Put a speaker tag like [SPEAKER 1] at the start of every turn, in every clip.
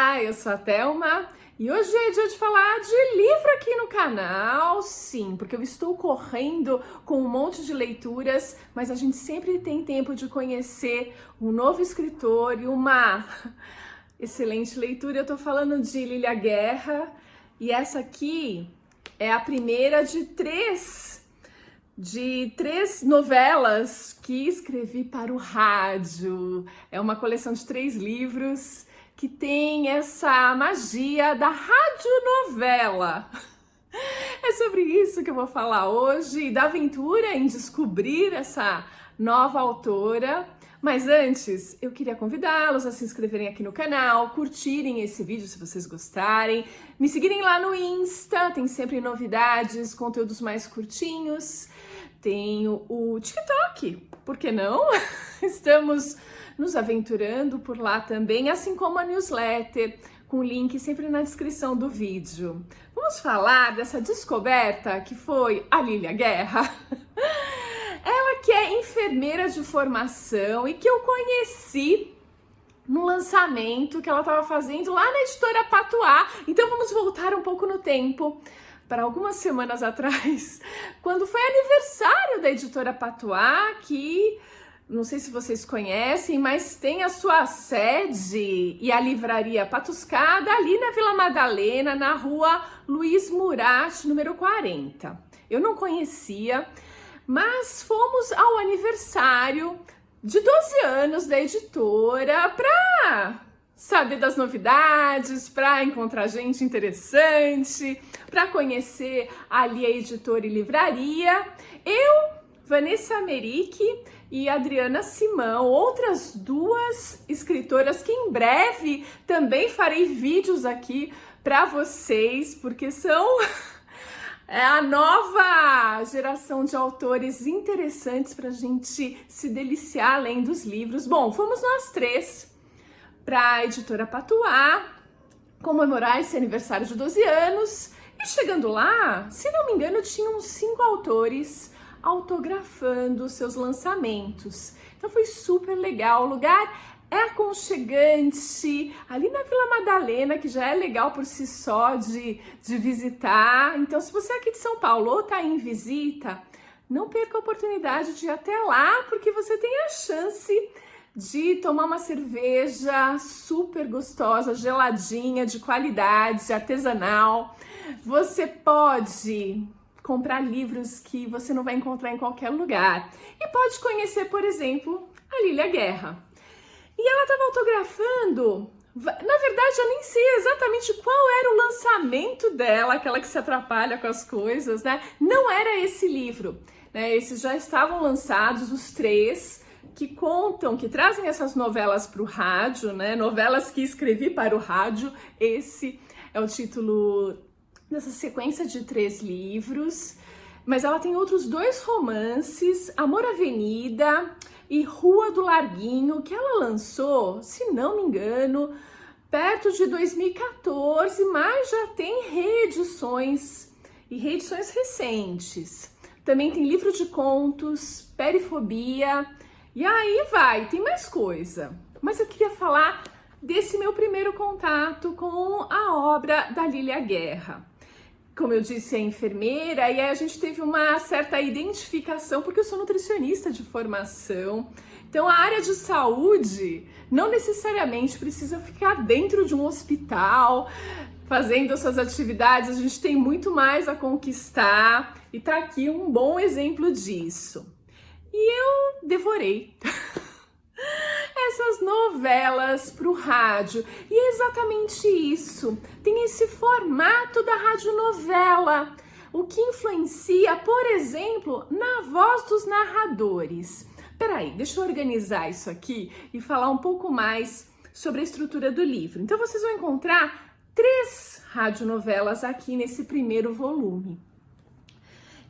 [SPEAKER 1] Olá, eu sou a Thelma e hoje é dia de falar de livro aqui no canal, sim, porque eu estou correndo com um monte de leituras, mas a gente sempre tem tempo de conhecer um novo escritor e uma excelente leitura. Eu tô falando de Lilia Guerra e essa aqui é a primeira de três novelas que escrevi para o rádio. É uma coleção de 3 livros que tem essa magia da radionovela. É sobre isso que eu vou falar hoje, da aventura em descobrir essa nova autora. Mas antes, eu queria convidá-los a se inscreverem aqui no canal, curtirem esse vídeo se vocês gostarem, me seguirem lá no Insta, tem sempre novidades, conteúdos mais curtinhos. Tenho o TikTok, por que não? Estamos nos aventurando por lá também, assim como a newsletter, com o link sempre na descrição do vídeo. Vamos falar dessa descoberta que foi a Lilia Guerra. Ela que é enfermeira de formação e que eu conheci no lançamento que ela estava fazendo lá na editora Patuá. Então vamos voltar um pouco no tempo, para algumas semanas atrás, quando foi aniversário da editora Patuá, que não sei se vocês conhecem, mas tem a sua sede e a livraria Patuscada ali na Vila Madalena, na rua Luiz Murat, número 40. Eu não conhecia, mas fomos ao aniversário de 12 anos da editora para saber das novidades, para encontrar gente interessante, para conhecer ali a editora e livraria. Eu, Vanessa Merick e Adriana Simão, outras 2 escritoras que em breve também farei vídeos aqui para vocês, porque são a nova geração de autores interessantes para a gente se deliciar além dos livros. Bom, fomos nós 3 para a editora Patuá comemorar esse aniversário de 12 anos e chegando lá, se não me engano, tinham 5 autores autografando seus lançamentos. Então foi super legal, o lugar é aconchegante, ali na Vila Madalena, que já é legal por si só de visitar. Então se você é aqui de São Paulo ou está em visita, não perca a oportunidade de ir até lá, porque você tem a chance de tomar uma cerveja super gostosa, geladinha, de qualidade, artesanal. Você pode comprar livros que você não vai encontrar em qualquer lugar. E pode conhecer, por exemplo, a Lilia Guerra. E ela estava autografando, na verdade eu nem sei exatamente qual era o lançamento dela, aquela que se atrapalha com as coisas, né? Não era esse livro, né? Esses já estavam lançados, os 3, que contam, que trazem essas novelas para o rádio, né? Novelas que escrevi para o rádio. Esse é o título dessa sequência de 3 livros. Mas ela tem outros 2 romances, Amor Avenida e Rua do Larguinho, que ela lançou, se não me engano, perto de 2014, mas já tem reedições e reedições recentes. Também tem livro de contos, Perifobia. E aí tem mais coisa. Mas eu queria falar desse meu primeiro contato com a obra da Lilia Guerra. Como eu disse, é enfermeira e aí a gente teve uma certa identificação, porque eu sou nutricionista de formação. Então a área de saúde não necessariamente precisa ficar dentro de um hospital, fazendo suas atividades. A gente tem muito mais a conquistar e tá aqui um bom exemplo disso. E eu devorei essas novelas para o rádio. E é exatamente isso. Tem esse formato da radionovela, o que influencia, por exemplo, na voz dos narradores. Peraí, deixa eu organizar isso aqui e falar um pouco mais sobre a estrutura do livro. Então vocês vão encontrar 3 radionovelas aqui nesse primeiro volume.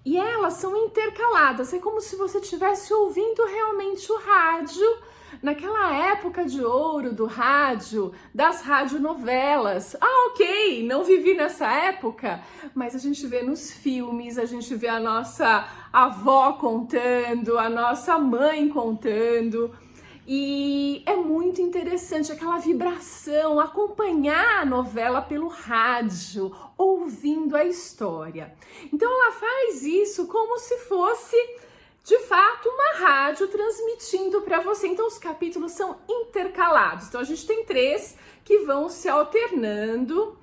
[SPEAKER 1] E elas são intercaladas, é como se você estivesse ouvindo realmente o rádio, naquela época de ouro do rádio, das radionovelas. Ok, não vivi nessa época, mas a gente vê nos filmes, a gente vê a nossa avó contando, a nossa mãe contando. E é muito interessante aquela vibração, acompanhar a novela pelo rádio, ouvindo a história. Então ela faz isso como se fosse, de fato, uma rádio transmitindo para você. Então os capítulos são intercalados. Então a gente tem 3 que vão se alternando.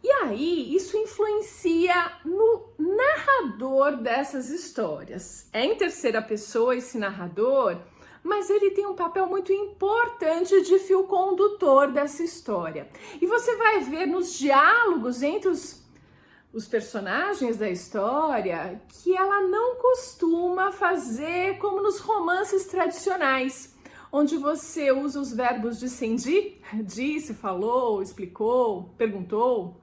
[SPEAKER 1] E aí, isso influencia no narrador dessas histórias. É em terceira pessoa esse narrador, mas ele tem um papel muito importante de fio condutor dessa história. E você vai ver nos diálogos entre os personagens da história que ela não costuma fazer como nos romances tradicionais, onde você usa os verbos dissendir, disse, falou, explicou, perguntou.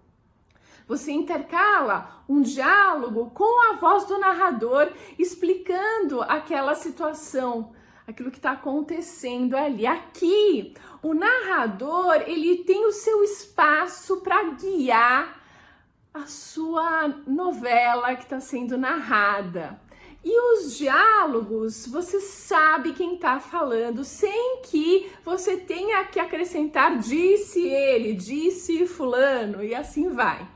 [SPEAKER 1] Você intercala um diálogo com a voz do narrador explicando aquela situação, aquilo que está acontecendo ali. Aqui, o narrador, ele tem o seu espaço para guiar a sua novela que está sendo narrada. E os diálogos, você sabe quem está falando, sem que você tenha que acrescentar disse ele, disse fulano, e assim vai.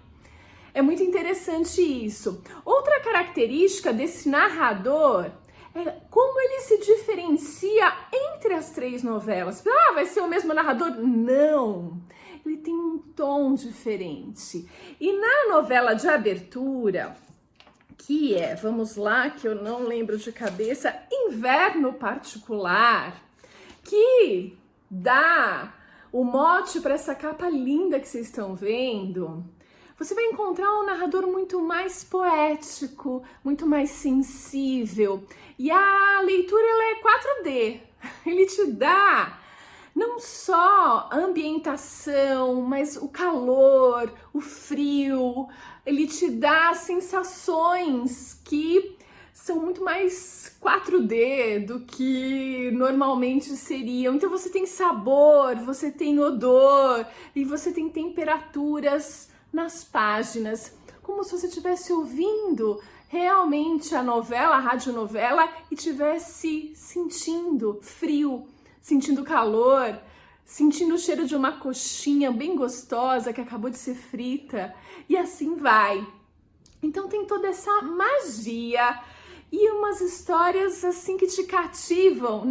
[SPEAKER 1] É muito interessante isso. Outra característica desse narrador é como ele se diferencia entre as 3 novelas. Ah, vai ser o mesmo narrador? Não! Ele tem um tom diferente. E na novela de abertura, que é, vamos lá, que eu não lembro de cabeça, Inverno Particular, que dá o mote para essa capa linda que vocês estão vendo, você vai encontrar um narrador muito mais poético, muito mais sensível. E a leitura ela é 4D. Ele te dá não só a ambientação, mas o calor, o frio. Ele te dá sensações que são muito mais 4D do que normalmente seriam. Então você tem sabor, você tem odor e você tem temperaturas nas páginas, como se você estivesse ouvindo realmente a novela, a radionovela, e estivesse sentindo frio, sentindo calor, sentindo o cheiro de uma coxinha bem gostosa que acabou de ser frita, e assim vai. Então tem toda essa magia e umas histórias assim que te cativam.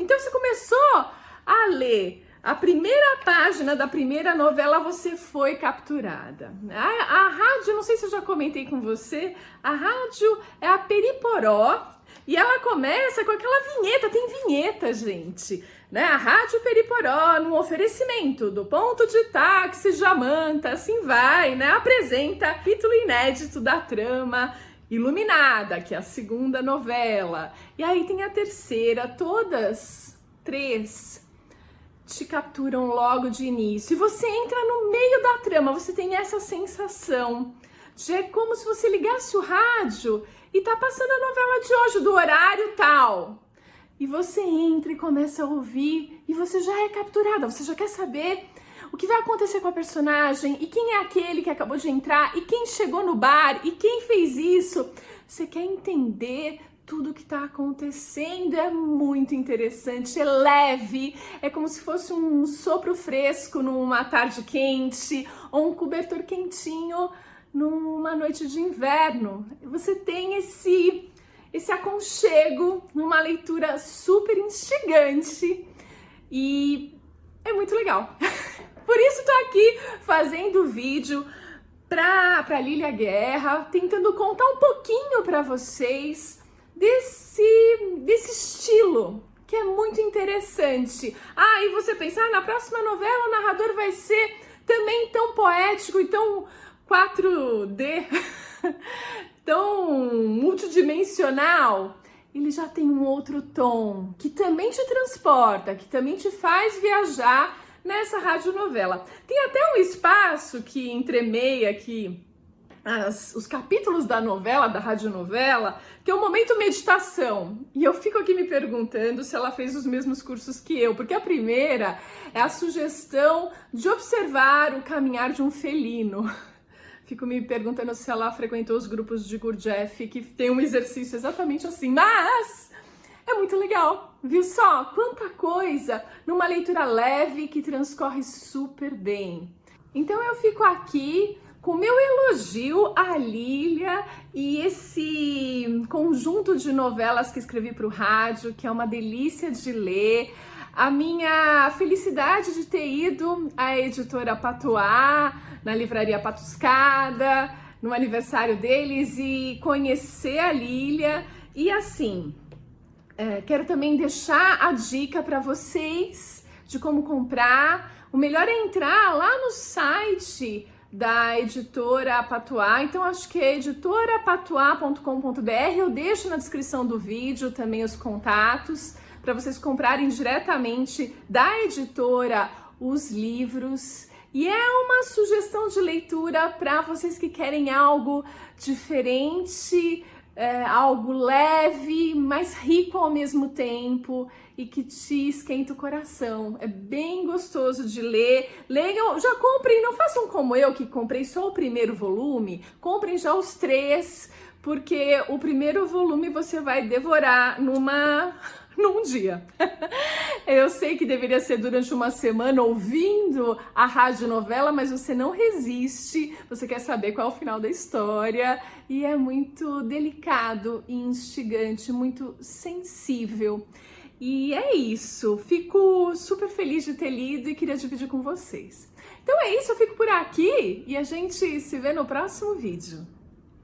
[SPEAKER 1] Então você começou a ler a primeira página da primeira novela, você foi capturada. A rádio, não sei se eu já comentei com você, a rádio é a Periporó e ela começa com aquela vinheta, tem vinheta, gente, né? A Rádio Periporó, num oferecimento do ponto de táxi Jamanta, assim vai, né? Apresenta capítulo inédito da trama Iluminada, que é a segunda novela. E aí tem a terceira, todas 3 te capturam logo de início. E você entra no meio da trama, você tem essa sensação de é como se você ligasse o rádio e tá passando a novela de hoje, do horário tal. E você entra e começa a ouvir e você já é capturada, você já quer saber o que vai acontecer com a personagem e quem é aquele que acabou de entrar e quem chegou no bar e quem fez isso. Você quer entender tudo que está acontecendo, é muito interessante, é leve, é como se fosse um sopro fresco numa tarde quente ou um cobertor quentinho numa noite de inverno. Você tem esse aconchego numa leitura super instigante e é muito legal. Por isso tô aqui fazendo vídeo para Lília Guerra, tentando contar um pouquinho para vocês desse estilo, que é muito interessante. Ah, e você pensar, na próxima novela o narrador vai ser também tão poético e tão 4D, tão multidimensional. Ele já tem um outro tom, que também te transporta, que também te faz viajar nessa radionovela. Tem até um espaço que entremeia aqui os capítulos da novela, da radionovela, que é o momento meditação. E eu fico aqui me perguntando se ela fez os mesmos cursos que eu, porque a primeira é a sugestão de observar o caminhar de um felino. Fico me perguntando se ela frequentou os grupos de Gurdjieff, que tem um exercício exatamente assim. Mas É muito legal, viu só? Quanta coisa numa leitura leve que transcorre super bem. Então eu fico aqui com o meu elogio à Lília e esse conjunto de novelas que escrevi para o rádio, que é uma delícia de ler. A minha felicidade de ter ido à editora Patois, na livraria Patuscada, no aniversário deles e conhecer a Lília. E assim, quero também deixar a dica para vocês de como comprar. O melhor é entrar lá no site da editora Patois, então acho que é editorapatois.com.br. Eu deixo na descrição do vídeo também os contatos para vocês comprarem diretamente da editora os livros. E é uma sugestão de leitura para vocês que querem algo diferente, algo leve, mas rico ao mesmo tempo e que te esquenta o coração. É bem gostoso de ler. Leiam, já comprem, não façam como eu que comprei só o primeiro volume, comprem já os 3, porque o primeiro volume você vai devorar num dia. Eu sei que deveria ser durante uma semana ouvindo a radionovela, mas você não resiste, você quer saber qual é o final da história e é muito delicado e instigante, muito sensível. E é isso, fico super feliz de ter lido e queria dividir com vocês. Então é isso, eu fico por aqui e a gente se vê no próximo vídeo.